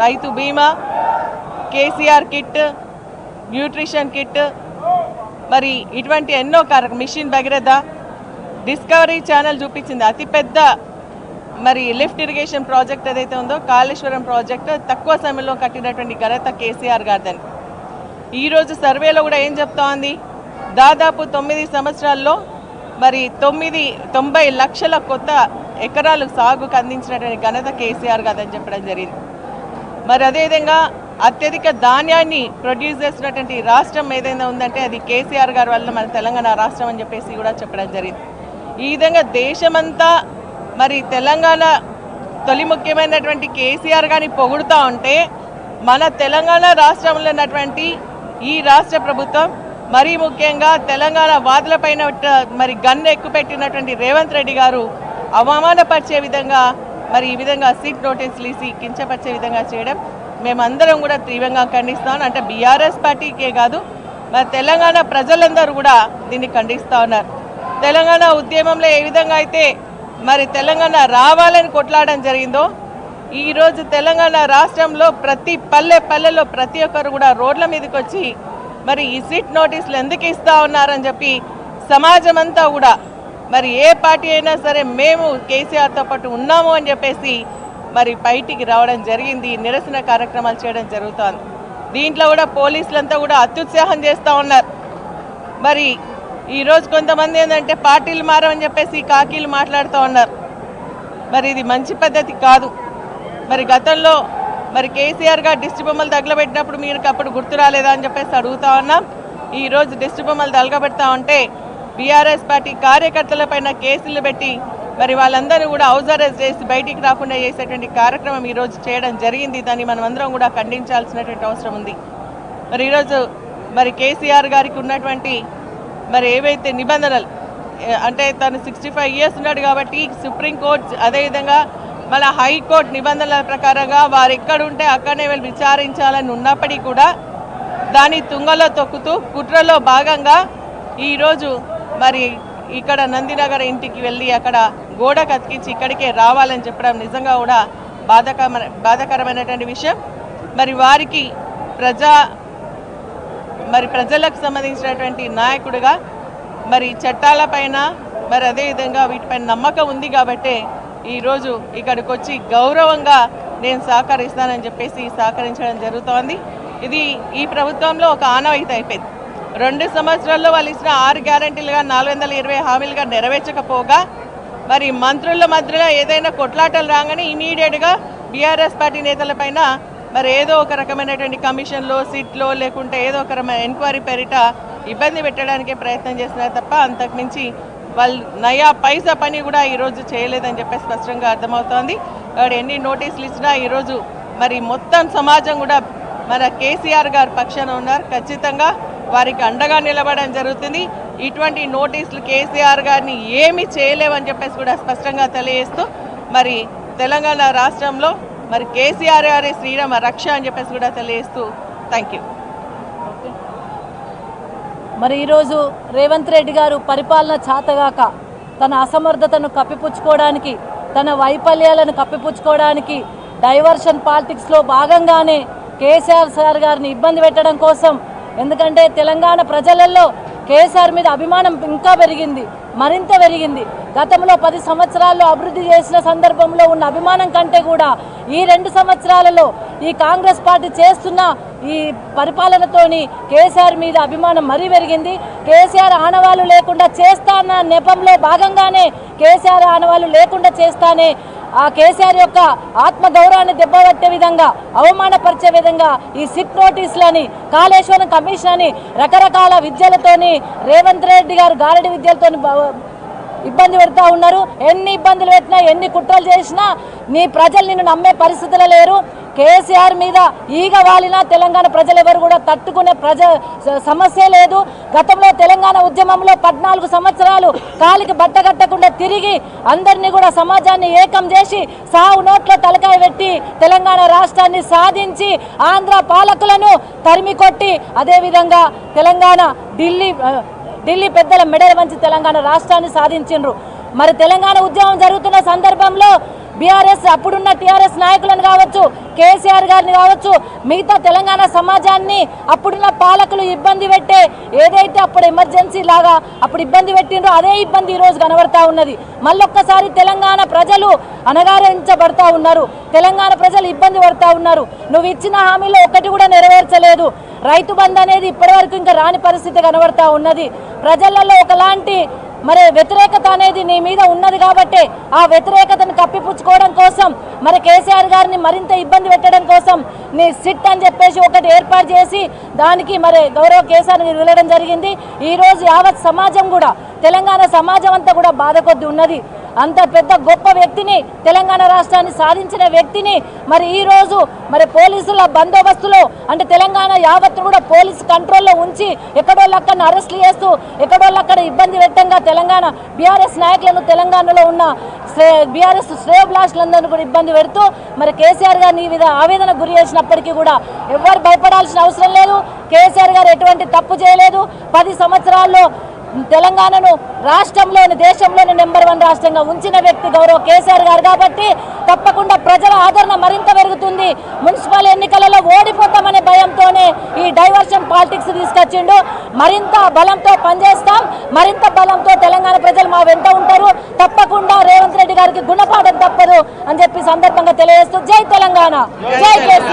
రైతు బీమా, KCR kit, nutrition kit, మరి ఇటువంటి ఎన్నో మిషన్ భగీరథ, డిస్కవరీ ఛానల్ చూపించింది అతిపెద్ద మరి లిఫ్ట్ ఇరిగేషన్ ప్రాజెక్ట్ ఏదైతే ఉందో కాళేశ్వరం ప్రాజెక్టు తక్కువ సమయంలో కట్టినటువంటి ఘనత కేసీఆర్ గారిదని. ఈరోజు సర్వేలో కూడా ఏం చెప్తా ఉంది, దాదాపు 9 సంవత్సరాల్లో మరి 90 లక్షల కొత్త ఎకరాలు సాగుకు అందించినటువంటి ఘనత కేసీఆర్ గారిని చెప్పడం జరిగింది. మరి అదేవిధంగా అత్యధిక ధాన్యాన్ని ప్రొడ్యూస్ చేసినటువంటి రాష్ట్రం ఏదైనా ఉందంటే అది కేసీఆర్ గారి వల్ల మన తెలంగాణ రాష్ట్రం అని చెప్పేసి కూడా చెప్పడం జరిగింది. ఈ విధంగా దేశమంతా మరి తెలంగాణ తొలి ముఖ్యమైనటువంటి కేసీఆర్ గారిని పొగుడుతూ ఉంటే మన తెలంగాణ రాష్ట్రంలో ఉన్నటువంటి ఈ రాష్ట్ర ప్రభుత్వం మరీ ముఖ్యంగా తెలంగాణ వాదులపైన మరి గన్ను ఎక్కుపెట్టినటువంటి రేవంత్ రెడ్డి గారు అవమానపరిచే విధంగా మరి ఈ విధంగా సిట్ నోటీసులు ఇసి కించపరిచే విధంగా చేయడం మేమందరం కూడా తీవ్రంగా ఖండిస్తాం. అంటే బీఆర్ఎస్ పార్టీకే కాదు మరి తెలంగాణ ప్రజలందరూ కూడా దీన్ని ఖండిస్తూ ఉన్నారు. తెలంగాణ ఉద్యమంలో ఏ విధంగా అయితే మరి తెలంగాణ రావాలని కొట్లాడడం జరిగిందో ఈరోజు తెలంగాణ రాష్ట్రంలో ప్రతి పల్లెలో ప్రతి ఒక్కరు కూడా రోడ్ల మీదకి వచ్చి మరి ఈ సిట్ నోటీసులు ఎందుకు ఇస్తూ ఉన్నారని చెప్పి సమాజం అంతా కూడా మరి ఏ పార్టీ అయినా సరే మేము కేసీఆర్తో పాటు ఉన్నాము అని చెప్పేసి మరి బయటికి రావడం జరిగింది. నిరసన కార్యక్రమాలు చేయడం జరుగుతోంది. దీంట్లో కూడా పోలీసులంతా కూడా అత్యుత్సాహం చేస్తూ ఉన్నారు. మరి ఈరోజు కొంతమంది ఏంటంటే పార్టీలు మారమని చెప్పేసి కాకీలు మాట్లాడుతూ ఉన్నారు. మరి ఇది మంచి పద్ధతి కాదు. మరి గతంలో మరి కేసీఆర్ గారు దిష్టి బొమ్మలు తగలబెట్టినప్పుడు మీరు అప్పుడు గుర్తు రాలేదా అని చెప్పేసి అడుగుతా ఉన్నాం. ఈరోజు దిష్టి బొమ్మలు తగలబెడతా ఉంటే బీఆర్ఎస్ పార్టీ కార్యకర్తలపైన కేసులు పెట్టి మరి వాళ్ళందరూ కూడా హౌస్ అరెస్ట్ చేసి బయటికి రాకుండా చేసేటువంటి కార్యక్రమం ఈరోజు చేయడం జరిగింది. దాన్ని మనం అందరం కూడా ఖండించాల్సినటువంటి అవసరం ఉంది. మరి ఈరోజు మరి కేసీఆర్ గారికి ఉన్నటువంటి మరి ఏవైతే నిబంధనలు అంటే తను 65 years ఉన్నాడు కాబట్టి సుప్రీంకోర్టు అదేవిధంగా మన హైకోర్టు నిబంధనల ప్రకారంగా వారు ఎక్కడుంటే అక్కడనే వీళ్ళు విచారించాలని ఉన్నప్పటికీ కూడా దాన్ని తుంగలో తొక్కుతూ కుట్రలో భాగంగా ఈరోజు మరి ఇక్కడ నందినగర్ ఇంటికి వెళ్ళి అక్కడ గోడ కతికించి ఇక్కడికే రావాలని చెప్పడం నిజంగా కూడా బాధాకరమైనటువంటి విషయం. మరి వారికి ప్రజలకు సంబంధించినటువంటి నాయకుడిగా మరి చట్టాలపైన మరి అదేవిధంగా వీటిపైన నమ్మకం ఉంది కాబట్టి ఈరోజు ఇక్కడికి వచ్చి గౌరవంగా నేను సహకరిస్తానని చెప్పేసి సహకరించడం జరుగుతోంది. ఇది ఈ ప్రభుత్వంలో ఒక ఆనవాయితీ అయిపోయింది. 2 సంవత్సరాల్లో వాళ్ళు ఇచ్చిన 6 గ్యారంటీలుగా 420 హామీలుగా నెరవేర్చకపోగా మరి మంత్రుల మధ్యలో ఏదైనా కొట్లాటలు రాగానే ఇమీడియట్గా బీఆర్ఎస్ పార్టీ నేతలపైన మరి ఏదో ఒక రకమైనటువంటి కమిషన్లో సిట్లో లేకుంటే ఏదో ఒక ఎంక్వైరీ పేరిట ఇబ్బంది పెట్టడానికే ప్రయత్నం చేస్తున్నారు తప్ప అంతకుమించి వాళ్ళు నయా పైసా పని కూడా ఈరోజు చేయలేదని చెప్పేసి స్పష్టంగా అర్థమవుతోంది. వాడు ఎన్ని నోటీసులు ఇచ్చినా ఈరోజు మరి మొత్తం సమాజం కూడా మన కేసీఆర్ గారి పక్షాన ఉన్నారు. ఖచ్చితంగా వారికి అండగా నిలబడడం జరుగుతుంది. ఇటువంటి నోటీసులు కేసీఆర్ గారిని ఏమీ చేయలేవని చెప్పేసి కూడా స్పష్టంగా తెలియజేస్తూ మరి తెలంగాణ రాష్ట్రంలో మరి కేసీఆర్ గారి శ్రీరామ రక్ష అని చెప్పేసి కూడా తెలియజేస్తూ థ్యాంక్ యూ. మరి ఈరోజు రేవంత్ రెడ్డి గారు పరిపాలన చాతగాక తన అసమర్థతను కప్పిపుచ్చుకోవడానికి తన వైఫల్యాలను కప్పిపుచ్చుకోవడానికి డైవర్షన్ పాలిటిక్స్లో భాగంగానే కేసీఆర్ సార్ గారిని ఇబ్బంది పెట్టడం కోసం, ఎందుకంటే తెలంగాణ ప్రజలలో కేసీఆర్ మీద అభిమానం ఇంకా పెరిగింది, మరింత పెరిగింది. గతంలో 10 సంవత్సరాల్లో అభివృద్ధి చేసిన సందర్భంలో ఉన్న అభిమానం కంటే కూడా ఈ 2 సంవత్సరాలలో ఈ కాంగ్రెస్ పార్టీ చేస్తున్న ఈ పరిపాలనతోని కేసీఆర్ మీద అభిమానం మరీ పెరిగింది. కేసీఆర్ ఆనవాళ్ళు లేకుండా చేస్తాన్న నెపంలో భాగంగానే కేసీఆర్ ఆనవాళ్ళు లేకుండా చేస్తానే ఆ కేసీఆర్ యొక్క ఆత్మగౌరవాన్ని దెబ్బతట్టే విధంగా, అవమానపరిచే విధంగా ఈ సిట్ నోటీసులని, కాళేశ్వరం కమిషన్ అని రకరకాల విద్యలతోని రేవంత్ రెడ్డి గారు గారడి విద్యలతోని ఇబ్బంది పెడతా ఉన్నారు. ఎన్ని ఇబ్బందులు పెట్టినా ఎన్ని కుట్రలు చేసినా నీ ప్రజలు నిన్ను నమ్మే పరిస్థితులు లేరు. కేసీఆర్ మీద ఈగ వాలినా తెలంగాణ ప్రజలు ఎవరు కూడా తట్టుకునే సమస్య లేదు. గతంలో తెలంగాణ ఉద్యమంలో 14 సంవత్సరాలు కాలికి బట్టగట్టకుండా తిరిగి అందరినీ కూడా సమాజాన్ని ఏకం చేసి సాగు నోట్లో తలకాయ పెట్టి తెలంగాణ రాష్ట్రాన్ని సాధించి ఆంధ్ర పాలకులను తరిమి కొట్టి అదేవిధంగా తెలంగాణ ఢిల్లీ పెద్దల మెడలు వంచి తెలంగాణ రాష్ట్రాన్ని సాధించిండ్రు. మరి తెలంగాణ ఉద్యమం జరుగుతున్న సందర్భంలో బీఆర్ఎస్ అప్పుడున్న టీఆర్ఎస్ నాయకులను కావచ్చు, కేసీఆర్ గారిని కావచ్చు, మిగతా తెలంగాణ సమాజాన్ని అప్పుడున్న పాలకులు ఇబ్బంది పెట్టే ఏదైతే అప్పుడు ఎమర్జెన్సీ లాగా అప్పుడు ఇబ్బంది పెట్టిండ్రో అదే ఇబ్బంది ఈరోజు కనబడతా ఉన్నది. మళ్ళొక్కసారి తెలంగాణ ప్రజలు అనగారించబడతా ఉన్నారు, తెలంగాణ ప్రజలు ఇబ్బంది పడతా ఉన్నారు. నువ్వు ఇచ్చిన హామీలో ఒకటి కూడా నెరవేర్చలేదు. రైతు బంధు అనేది ఇప్పటివరకు ఇంకా రాని పరిస్థితి కనబడతా ఉన్నది. ప్రజలలో ఒకలాంటి మరి వ్యతిరేకత అనేది నీ మీద ఉన్నది కాబట్టి ఆ వ్యతిరేకతను కప్పిపుచ్చుకోవడం కోసం మరి కేసీఆర్ గారిని మరింత ఇబ్బంది పెట్టడం కోసం నీ సిట్ అని చెప్పేసి ఒకటి ఏర్పాటు చేసి దానికి మరి గౌరవ కేసీఆర్ వెళ్ళడం జరిగింది. ఈరోజు యావత్ సమాజం కూడా తెలంగాణ సమాజం అంతా కూడా బాధ కొద్ది ఉన్నది. అంత పెద్ద గొప్ప వ్యక్తిని, తెలంగాణ రాష్ట్రాన్ని సాధించిన వ్యక్తిని మరి ఈరోజు మరి పోలీసుల బందోబస్తులో అంటే తెలంగాణ యావత్తు కూడా పోలీసు కంట్రోల్లో ఉంచి ఎక్కడోళ్ళక్కడ అరెస్టులు చేస్తూ ఎక్కడోళ్ళక్కడ ఇబ్బంది పెట్టంగా తెలంగాణ బీఆర్ఎస్ నాయకులను తెలంగాణలో ఉన్న బీఆర్ఎస్ శ్రేయోభిలాషులందరినీ కూడా ఇబ్బంది పెడుతూ మరి కేసీఆర్ గారిని ఈ విధంగా ఆవేదన గురి చేసినప్పటికీ కూడా ఎవరు భయపడాల్సిన అవసరం లేదు. కేసీఆర్ గారు ఎటువంటి తప్పు చేయలేదు. 10 సంవత్సరాల్లో తెలంగాణను రాష్ట్రంలోని దేశంలోని నెంబర్ 1 రాష్ట్రంగా ఉంచిన వ్యక్తి గౌరవ కేసీఆర్ గారు కాబట్టి తప్పకుండా ప్రజల ఆదరణ మరింత పెరుగుతుంది. మున్సిపల్ ఎన్నికలలో ఓడిపోతామనే భయంతోనే ఈ డైవర్షన్ పాలిటిక్స్ తీసుకొచ్చిండు. మరింత బలంతో పనిచేస్తాం, మరింత బలంతో తెలంగాణ ప్రజలు మా వెంట ఉంటారు. తప్పకుండా రేవంత్ రెడ్డి గారికి గుణపాఠం తప్పదు అని చెప్పి సందర్భంగా తెలియజేస్తూ జై తెలంగాణ, జై కేసీఆర్.